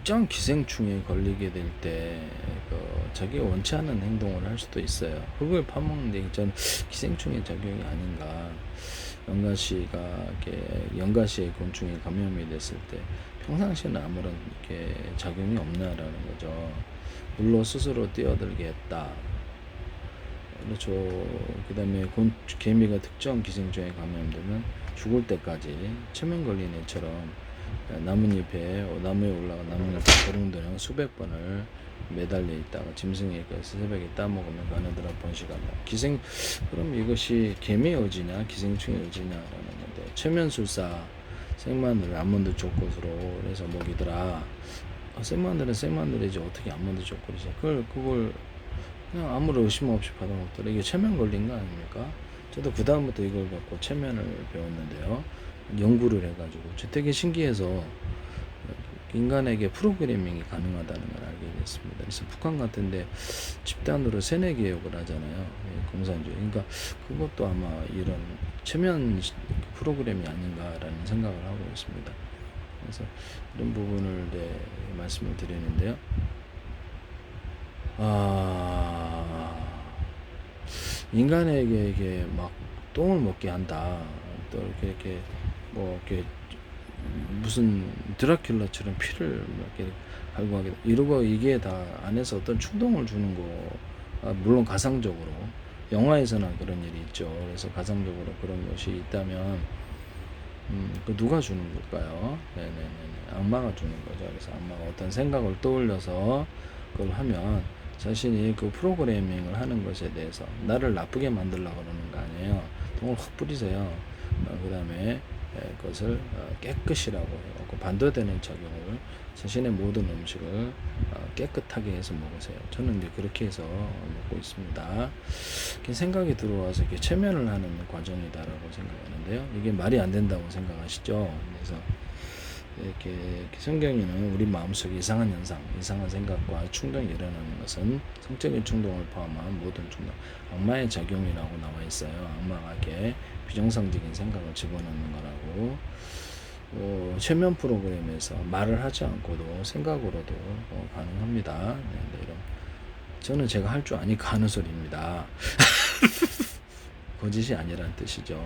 특정 기생충에 걸리게 될 때 자기가 원치 않는 행동을 할 수도 있어요. 흙을 파먹는 데 전 기생충의 작용이 아닌가. 연가시가 이렇게 연가시의 곤충에 감염이 됐을 때 평상시에는 아무런 이렇게 작용이 없나라는 거죠. 물로 스스로 뛰어들게 했다. 그렇죠. 그다음에 개미가 특정 기생충에 감염되면 죽을 때까지 체면 걸린 애처럼 나뭇잎에 나무에 올라가 나뭇잎에 거릉도는 수백 번을 매달려 있다가 짐승에 서 새벽에 따먹으면 가느더라 번식한다. 그럼 이것이 개미의 의지냐 기생충의 의지냐라는 건데, 체면술사 생마늘 아몬드 초콜릿으로 해서 먹이더라. 생마늘은 생마늘이지 어떻게 아몬드 초콜릿이야. 그걸 그냥 아무런 의심 없이 받아먹더라. 이게 체면 걸린 거 아닙니까? 저도 그 다음부터 이걸 갖고 체면을 배웠는데요. 연구를 해가지고 되게 신기해서 인간에게 프로그래밍이 가능하다는 걸 알게 됐습니다. 그래서 북한 같은데 집단으로 세뇌 교육을 하잖아요. 공산주의. 그러니까 그것도 아마 이런 체면 프로그램이 아닌가라는 생각을 하고 있습니다. 그래서 이런 부분을 말씀을 드리는데요. 인간에게 이게 막 똥을 먹게 한다. 또 이렇게 뭐 이렇게 무슨 드라큘라처럼 피를 이렇게 갈구하게 이러고 이게 다 안에서 어떤 충동을 주는 거. 물론 가상적으로 영화에서는 그런 일이 있죠. 그래서 가상적으로 그런 것이 있다면 그 누가 주는 걸까요? 네네네. 악마가 주는 거죠. 그래서 악마가 어떤 생각을 떠올려서 그걸 하면 자신이 그 프로그래밍을 하는 것에 대해서 나를 나쁘게 만들려고 그러는 거 아니에요. 돈을 확 뿌리세요. 그 다음에 그것을 깨끗이라고 해요. 반대되는 작용을 자신의 모든 음식을 깨끗하게 해서 먹으세요. 저는 이제 그렇게 해서 먹고 있습니다. 이렇게 생각이 들어와서 이렇게 체면을 하는 과정이다라고 생각하는데요. 이게 말이 안 된다고 생각하시죠? 그래서 이렇게 성경에는 우리 마음속에 이상한 현상, 이상한 생각과 충동이 일어나는 것은 성적인 충동을 포함한 모든 충동, 악마의 작용이라고 나와 있어요. 악마에게 비정상적인 생각을 집어넣는 거라고. 최면 프로그램에서 말을 하지 않고도 생각으로도 가능합니다. 이런 저는 제가 할 줄 아니까 하는 소리입니다. 거짓이 아니란 뜻이죠.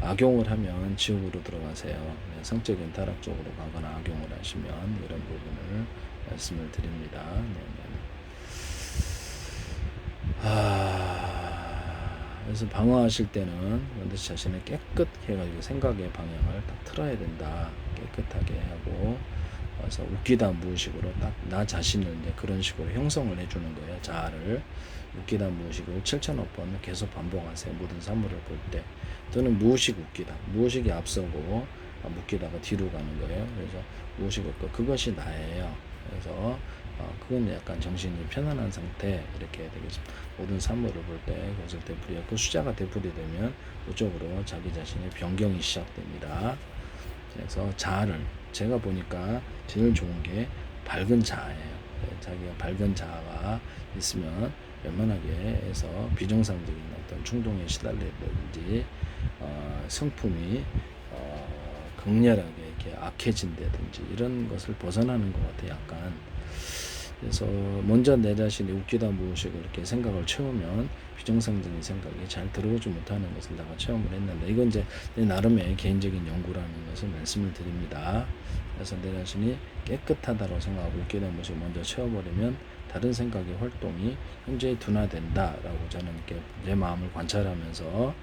악용을 하면 지옥으로 들어가세요. 성적인 타락 쪽으로 가거나 악용을 하시면 이런 부분을 말씀을 드립니다. 그래서 방어하실 때는 반드시 자신을 깨끗해 가지고 생각의 방향을 딱 틀어야 된다. 깨끗하게 하고 그래서 웃기다 무의식으로 딱 나 자신을 이제 그런 식으로 형성을 해주는 거예요. 자아를 웃기다 무의식을 7,000억 번 계속 반복하세요. 모든 사물을 볼 때. 또는 무의식 웃기다. 무의식이 앞서고 웃기다가 뒤로 가는 거예요. 그래서 무의식 웃고 그것이 나예요. 그래서 그건 약간 정신이 편안한 상태 이렇게 되겠습니다. 모든 사물을 볼 때 그것을 되풀이하고 그 숫자가 되풀이 되면 이쪽으로 자기 자신의 변경이 시작됩니다. 그래서 자아를 제가 보니까 제일 좋은 게 밝은 자아예요. 자기가 밝은 자아가 있으면 웬만하게 해서 비정상적인 어떤 충동에 시달리든지 성품이 극렬하게 이렇게 악해진다든지 이런 것을 벗어나는 것 같아요. 약간. 그래서 먼저 내 자신이 웃기다 무엇이고 이렇게 생각을 채우면 비정상적인 생각이 잘 들어오지 못하는 것을 내가 체험을 했는데 이건 이제 내 나름의 개인적인 연구라는 것을 말씀을 드립니다. 그래서 내 자신이 깨끗하다고 생각하고 웃기다 무엇을 먼저 채워버리면 다른 생각의 활동이 현저히 둔화된다라고 저는 이렇게 내 마음을 관찰하면서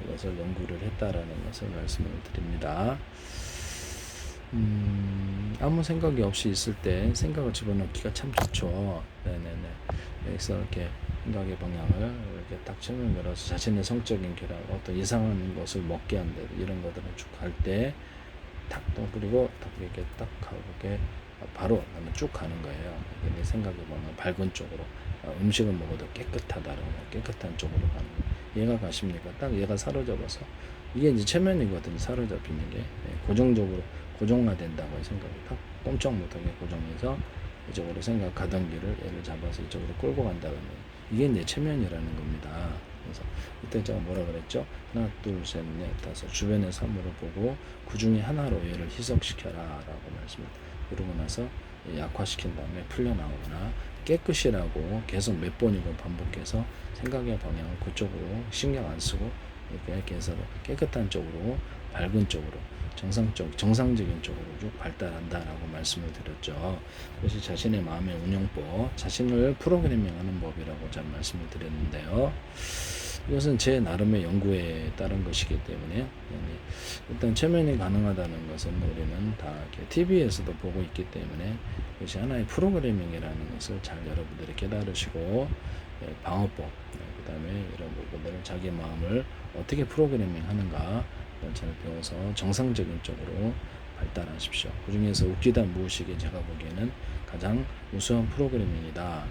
이것을 연구를 했다라는 것을 말씀을 드립니다. 아무 생각이 없이 있을 때 생각을 집어넣기가 참 좋죠. 네네네. 여기서 이렇게 생각의 방향을 이렇게 딱 체면 열어서 자신의 성적인 결합, 어떤 이상한 것을 먹게 한다 이런 것들을 쭉 할 때 탁 또 그리고 딱 이렇게 딱 하고 이렇게 바로 나는 쭉 가는 거예요. 이게 내 생각이 보면 밝은 쪽으로 음식을 먹어도 깨끗하다라고 깨끗한 쪽으로 가는 거예요. 얘가 가십니까? 딱 얘가 사로잡아서 이게 이제 체면이거든요. 사로잡히는 게 고정적으로 고정화된다고 생각이 딱 꼼짝 못하게 고정해서 이쪽으로 생각 가던 길을 얘를 잡아서 이쪽으로 끌고 간다는 이게 이제 체면이라는 겁니다. 그래서 이때 제가 뭐라 그랬죠? 하나, 둘, 셋, 넷, 다섯 주변의 사물을 보고 그 중에 하나로 얘를 희석시켜라 라고 말씀을 그러고 나서 약화시킨 다음에 풀려나오거나 깨끗이라고 계속 몇 번이고 반복해서 생각의 방향을 그쪽으로 신경 안 쓰고 이렇게 해서 깨끗한 쪽으로 밝은 쪽으로 정상적인 쪽으로 쭉 발달한다라고 말씀을 드렸죠. 그것이 자신의 마음의 운영법, 자신을 프로그래밍하는 법이라고 잘 말씀을 드렸는데요. 이것은 제 나름의 연구에 따른 것이기 때문에 일단 최면이 가능하다는 것은 우리는 다 TV에서도 보고 있기 때문에 이것이 하나의 프로그래밍이라는 것을 잘 여러분들이 깨달으시고 방어법, 그 다음에 이런 부분들을 자기 마음을 어떻게 프로그래밍 하는가 잘 배워서 정상적인 쪽으로 발달하십시오. 그 중에서 웃기다 무의식이 제가 보기에는 가장 우수한 프로그래밍이다.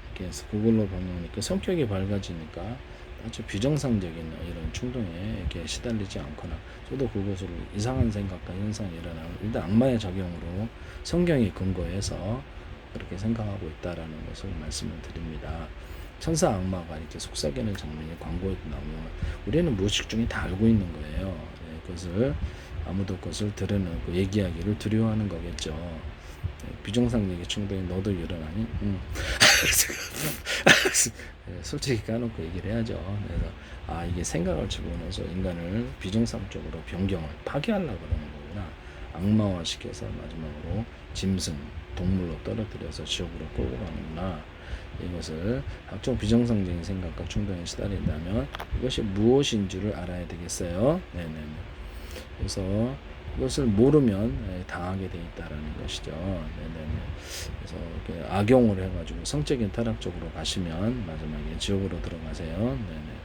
이렇게 해서 그걸로 보니까 성격이 밝아지니까 아주 비정상적인 이런 충동에 이렇게 시달리지 않거나 저도 그것을 이상한 생각과 현상이 일어나는 일단 악마의 작용으로 성경이 근거해서 그렇게 생각하고 있다라는 것을 말씀을 드립니다. 천사 악마가 이렇게 속삭이는 장면이 광고에도 나오면 우리는 무의식 중에 다 알고 있는 거예요. 네, 그것을 아무도 그것을 드러내고 얘기하기를 두려워하는 거겠죠. 네, 비정상적인 충동이 너도 일어나니? 네, 솔직히 까놓고 얘기를 해야죠. 그래서 이게 생각을 집어넣어서 인간을 비정상적으로 변경을 파괴하려고 그러는 거구나. 악마화시켜서 마지막으로 짐승, 동물로 떨어뜨려서 지옥으로 끌고 가는구나. 이것을 각종 비정상적인 생각과 충동에 시달린다면 이것이 무엇인지를 알아야 되겠어요. 네네네. 그래서 이것을 모르면 당하게 돼 있다라는 것이죠. 네네네. 그래서 악용을 해가지고 성적인 타락 쪽으로 가시면 마지막에 지옥으로 들어가세요. 네네.